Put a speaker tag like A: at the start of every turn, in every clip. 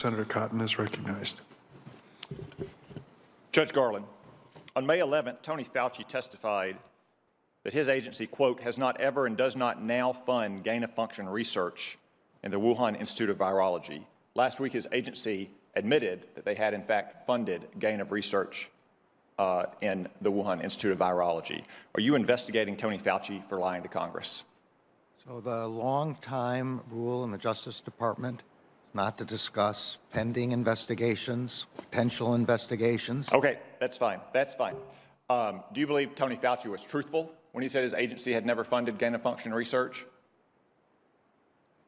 A: Senator Cotton is recognized.
B: Judge Garland, on May 11th, Tony Fauci testified that his agency, quote, has not ever and does not now fund gain-of-function research in the Wuhan Institute of Virology. Last week, his agency admitted that they had, in fact, funded gain-of-research in the Wuhan Institute of Virology. Are you investigating Tony Fauci for lying to Congress?
C: So the long-time rule in the Justice Department is not to discuss pending investigations, potential investigations.
B: Okay, that's fine. That's fine. Do you believe Tony Fauci was truthful when he said his agency had never funded gain-of-function research?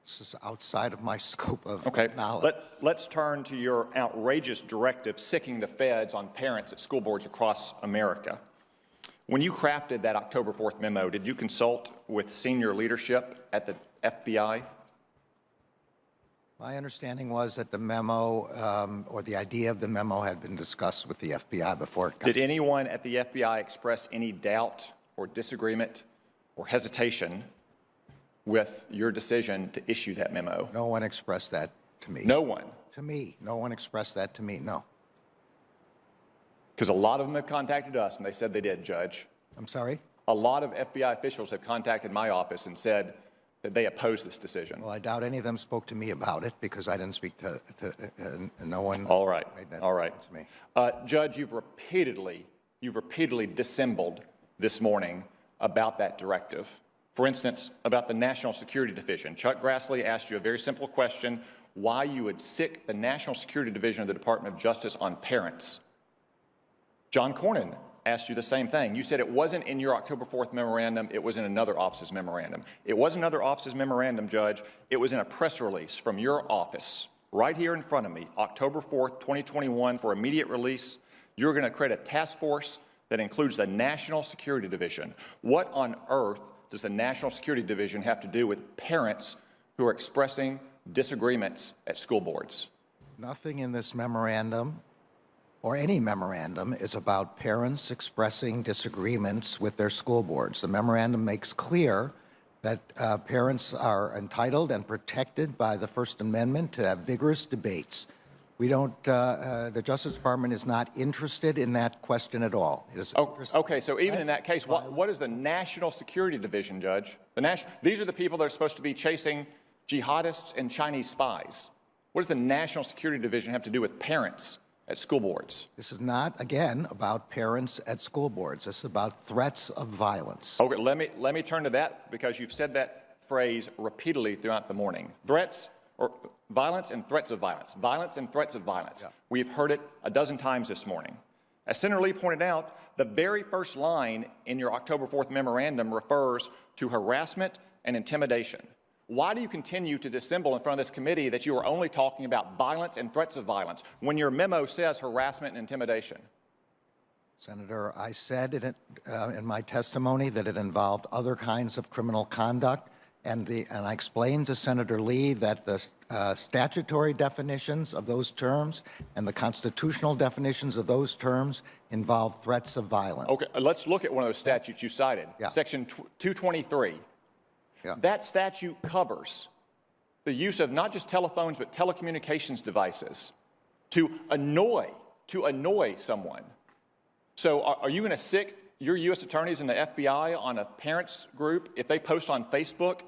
C: This is outside of my scope of knowledge.
B: Okay, let's turn to your outrageous directive sicking the feds on parents at school boards across America. When you crafted that October 4th memo, did you consult with senior leadership at the FBI?
C: My understanding was that the memo, or the idea of the memo, had been discussed with the FBI before it got.
B: Did anyone at the FBI express any doubt or disagreement or hesitation with your decision to issue that memo?
C: No one expressed that to me.
B: No one?
C: To me. No one expressed that to me, no.
B: Because a lot of them have contacted us, and they said they did, Judge.
C: I'm sorry?
B: A lot of FBI officials have contacted my office and said that they oppose this decision.
C: Well, I doubt any of them spoke to me about it because I didn't speak to no one.
B: All right.
C: Made that
B: All right.
C: To me.
B: Judge, you've repeatedly dissembled this morning about that directive. For instance, about the National Security Division. Chuck Grassley asked you a very simple question, why you would sick the National Security Division of the Department of Justice on parents. John Cornyn asked you the same thing. You said it wasn't in your October 4th memorandum, it was in another office's memorandum. It wasn't another office's memorandum, Judge. It was in a press release from your office, right here in front of me, October 4th, 2021, for immediate release. You're going to create a task force that includes the National Security Division. What on earth does the National Security Division have to do with parents who are expressing disagreements at school boards?
C: Nothing in this memorandum or any memorandum is about parents expressing disagreements with their school boards. The memorandum makes clear that parents are entitled and protected by the First Amendment to have vigorous debates. We don't, the Justice Department is not interested in that question at all. It is
B: okay, so even in that case, what is the National Security Division, Judge? These are the people that are supposed to be chasing jihadists and Chinese spies. What does the National Security Division have to do with parents at school boards?
C: This is not, again, about parents at school boards. This is about threats of violence.
B: Okay, let me turn to that because you've said that phrase repeatedly throughout the morning. Threats or violence and threats of violence. Violence and threats of violence. Yeah. We've heard it a dozen times this morning. As Senator Lee pointed out, the very first line in your October 4th memorandum refers to harassment and intimidation. Why do you continue to dissemble in front of this committee that you are only talking about violence and threats of violence when your memo says harassment and intimidation?
C: Senator, I said in my testimony that it involved other kinds of criminal conduct, and I explained to Senator Lee that the statutory definitions of those terms and the constitutional definitions of those terms involve threats of violence.
B: Okay, let's look at one of those statutes you cited, Section 223. Yeah. That statute covers the use of not just telephones but telecommunications devices to annoy someone. So are you going to sick your U.S. attorneys and the FBI on a parents group if they post on Facebook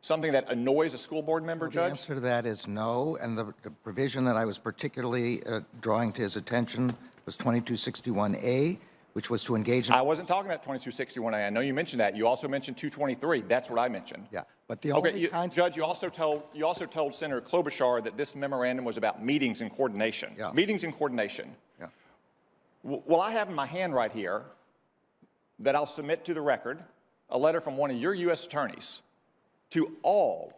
B: something that annoys a school board member, Judge?
C: The answer to that is no, and the provision that I was particularly drawing to his attention was 2261A, which was to engage in...
B: I wasn't talking about 2261A. I know you mentioned that. You also mentioned 223. That's what I mentioned.
C: Yeah, but the only
B: Judge, you also told Senator Klobuchar that this memorandum was about meetings and coordination.
C: Yeah.
B: Meetings and coordination.
C: Yeah.
B: Well, I have in my hand right here that I'll submit to the record a letter from one of your U.S. attorneys to all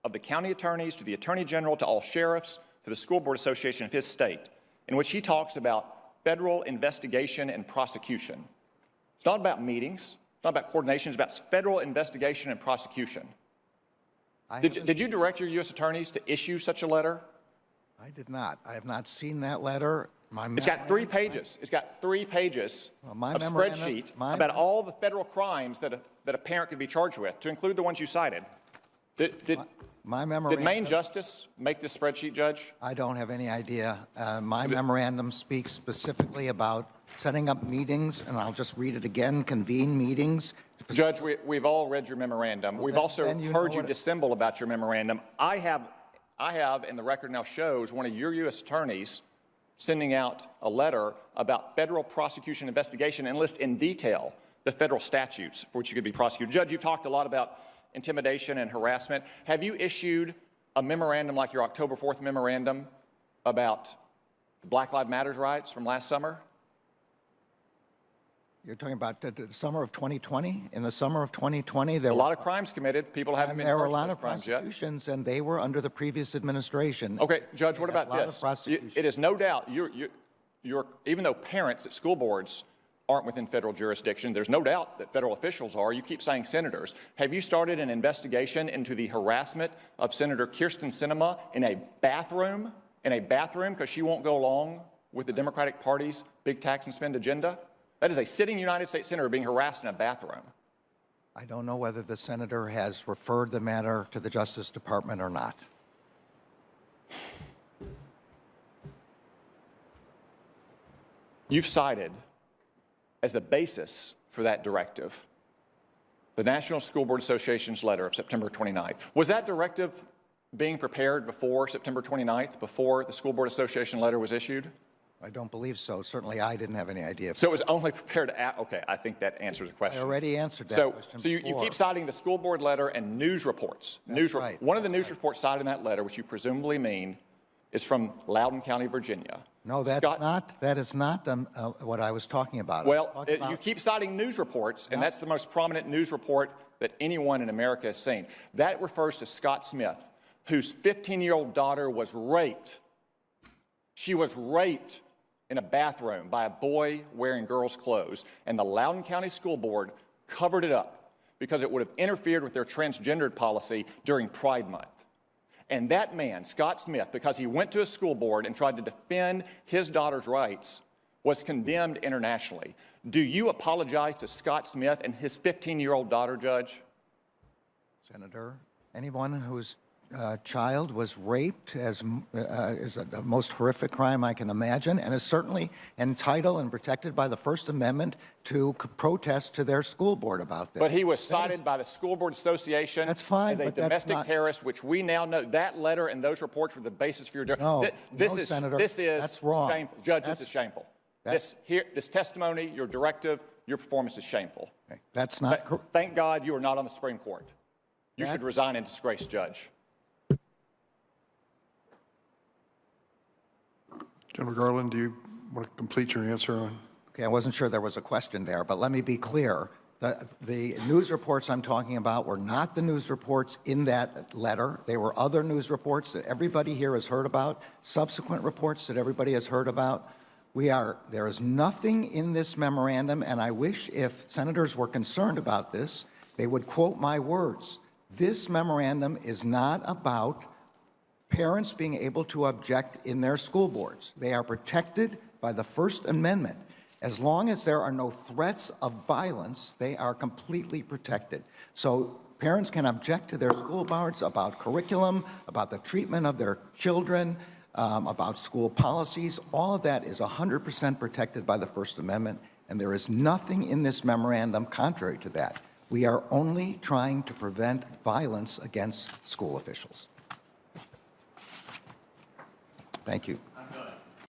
B: of the county attorneys, to the Attorney General, to all sheriffs, to the School Board Association of his state, in which he talks about federal investigation and prosecution. It's not about meetings, it's not about coordination, it's about federal investigation and prosecution. Did you direct your U.S. attorneys to issue such a letter?
C: I did not. I have not seen that letter.
B: It's got 3 pages. It's got 3 pages of spreadsheet about all the federal crimes that a parent could be charged with, to include the ones you cited.
C: My
B: Did
C: memorandum,
B: Maine Justice make this spreadsheet, Judge?
C: I don't have any idea. My memorandum speaks specifically about setting up meetings, and I'll just read it again, convene meetings.
B: Judge, we've all read your memorandum. We've also heard you dissemble about your memorandum. I have, and the record now shows, one of your U.S. attorneys sending out a letter about federal prosecution investigation and list in detail the federal statutes for which you could be prosecuted. Judge, you've talked a lot about intimidation and harassment. Have you issued a memorandum like your October 4th memorandum about the Black Lives Matter riots from last summer?
C: You're talking about the summer of 2020? In the summer of 2020, there
B: A
C: were
B: lot of crimes committed. People haven't been
C: there were a
B: charged
C: lot
B: for
C: of
B: those crimes yet.
C: prosecutions, and they were under the previous administration.
B: Okay, Judge, what about
C: A lot of
B: this?
C: prosecutions.
B: It is no doubt, even though parents at school boards aren't within federal jurisdiction, there's no doubt that federal officials are. You keep saying senators. Have you started an investigation into the harassment of Senator Kyrsten Sinema in a bathroom, because she won't go along with the Democratic Party's big tax and spend agenda? That is a sitting United States senator being harassed in a bathroom.
C: I don't know whether the senator has referred the matter to the Justice Department or not.
B: You've cited as the basis for that directive the National School Board Association's letter of September 29th. Was that directive being prepared before September 29th, before the School Board Association letter was issued?
C: I don't believe so. Certainly, I didn't have any idea.
B: So it was only prepared okay, I think that answers the question.
C: I already answered that question
B: So you keep citing the school board letter and news reports.
C: Right.
B: One of the news reports cited in that letter, which you presumably mean, is from Loudoun County, Virginia.
C: No, that is not what I was talking about.
B: Well, you keep citing news reports, and that's the most prominent news report that anyone in America has seen. That refers to Scott Smith, whose 15-year-old daughter was raped. She was raped in a bathroom by a boy wearing girls' clothes, and the Loudoun County School Board covered it up because it would have interfered with their transgendered policy during Pride Month. And that man, Scott Smith, because he went to a school board and tried to defend his daughter's rights, was condemned internationally. Do you apologize to Scott Smith and his 15-year-old daughter, Judge?
C: Senator, anyone whose child was raped is the most horrific crime I can imagine, and is certainly entitled and protected by the First Amendment to protest to their school board about this.
B: But he was cited by the School Board Association as a domestic terrorist, which we now know that letter and those reports were the basis for your...
C: No,
B: Senator, this is
C: that's wrong.
B: Shameful. Judge, this is shameful. This testimony, your directive, your performance is shameful.
C: Okay. That's not correct.
B: Thank God you are not on the Supreme Court. You should resign in disgrace, Judge.
A: General Garland, do you want to complete your answer on?
C: Okay, I wasn't sure there was a question there, but let me be clear. The news reports I'm talking about were not the news reports in that letter. They were other news reports that everybody here has heard about, subsequent reports that everybody has heard about. There is nothing in this memorandum, and I wish if senators were concerned about this, they would quote my words. This memorandum is not about parents being able to object in their school boards. They are protected by the First Amendment. As long as there are no threats of violence, they are completely protected. So parents can object to their school boards about curriculum, about the treatment of their children, about school policies. All of that is 100% protected by the First Amendment, and there is nothing in this memorandum contrary to that. We are only trying to prevent violence against school officials. Thank you.